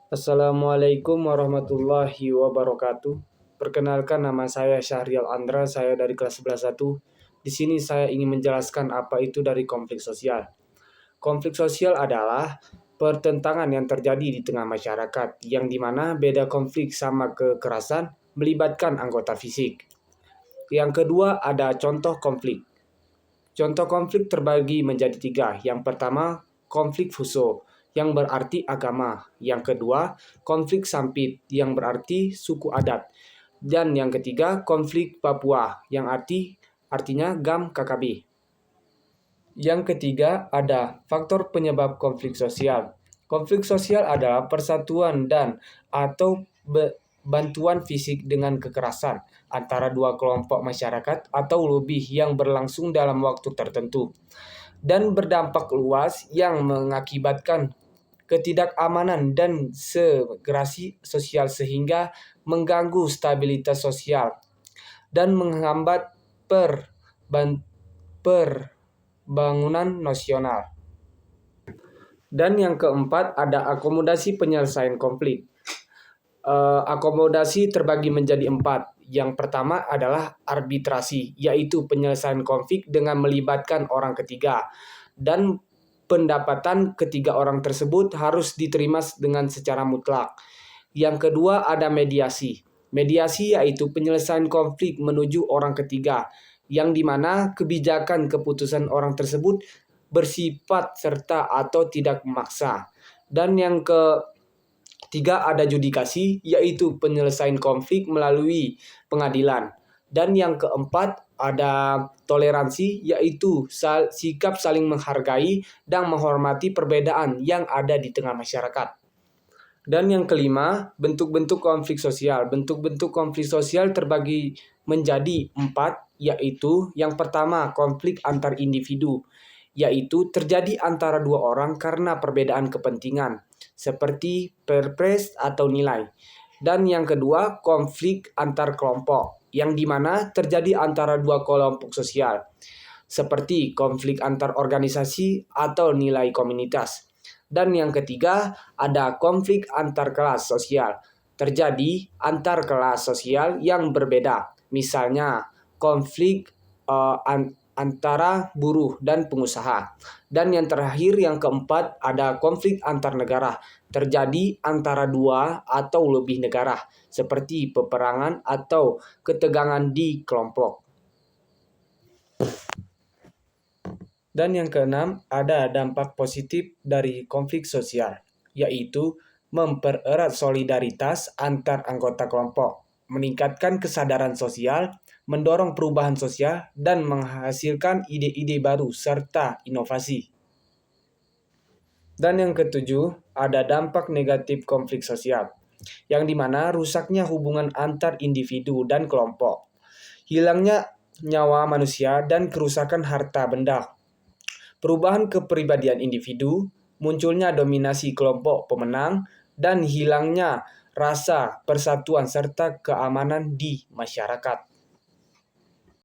Assalamualaikum warahmatullahi wabarakatuh. Perkenalkan, nama saya Syahrial Andra, saya dari kelas 11 1. Di sini saya ingin menjelaskan apa itu dari konflik sosial. Konflik sosial adalah pertentangan yang terjadi di tengah masyarakat, yang dimana beda konflik sama kekerasan melibatkan anggota fisik. Yang kedua ada contoh konflik. Contoh konflik terbagi menjadi tiga. Yang pertama, konflik fuso, yang berarti agama. Yang kedua, konflik sampit, yang berarti suku adat. Dan yang ketiga, konflik Papua, yang artinya GAM KKB. Yang ketiga, ada faktor penyebab konflik sosial. Konflik sosial adalah persatuan dan atau bantuan fisik dengan kekerasan antara dua kelompok masyarakat atau lebih yang berlangsung dalam waktu tertentu dan berdampak luas yang mengakibatkan ketidakamanan dan segregasi sosial sehingga mengganggu stabilitas sosial dan menghambat perbangunan nasional. Dan yang keempat ada akomodasi penyelesaian konflik. Akomodasi terbagi menjadi 4. Yang pertama adalah arbitrasi, yaitu penyelesaian konflik dengan melibatkan orang ketiga dan pendapatan ketiga orang tersebut harus diterima dengan secara mutlak. Yang kedua ada mediasi. Mediasi yaitu penyelesaian konflik menuju orang ketiga, yang dimana kebijakan keputusan orang tersebut bersifat serta atau tidak memaksa. Dan yang ketiga ada judikasi, yaitu penyelesaian konflik melalui pengadilan. Dan yang keempat ada toleransi, yaitu sikap saling menghargai dan menghormati perbedaan yang ada di tengah masyarakat. Dan yang kelima, bentuk-bentuk konflik sosial. Bentuk-bentuk konflik sosial terbagi menjadi 4, yaitu yang pertama konflik antar individu, yaitu terjadi antara dua orang karena perbedaan kepentingan, seperti perpres atau nilai. Dan yang kedua, konflik antar kelompok, yang dimana terjadi antara dua kelompok sosial, seperti konflik antar organisasi atau nilai komunitas. Dan yang ketiga, ada konflik antar kelas sosial, terjadi antar kelas sosial yang berbeda. Misalnya, konflik antara buruh dan pengusaha. Dan yang terakhir, yang keempat, ada konflik antar negara, terjadi antara dua atau lebih negara, seperti peperangan atau ketegangan di kelompok. Dan yang keenam, ada dampak positif dari konflik sosial, yaitu mempererat solidaritas antar anggota kelompok, meningkatkan kesadaran sosial, mendorong perubahan sosial, dan menghasilkan ide-ide baru serta inovasi. Dan yang ketujuh, ada dampak negatif konflik sosial, yang dimana rusaknya hubungan antar individu dan kelompok, hilangnya nyawa manusia dan kerusakan harta benda, perubahan kepribadian individu, munculnya dominasi kelompok pemenang, dan hilangnya rasa persatuan serta keamanan di masyarakat.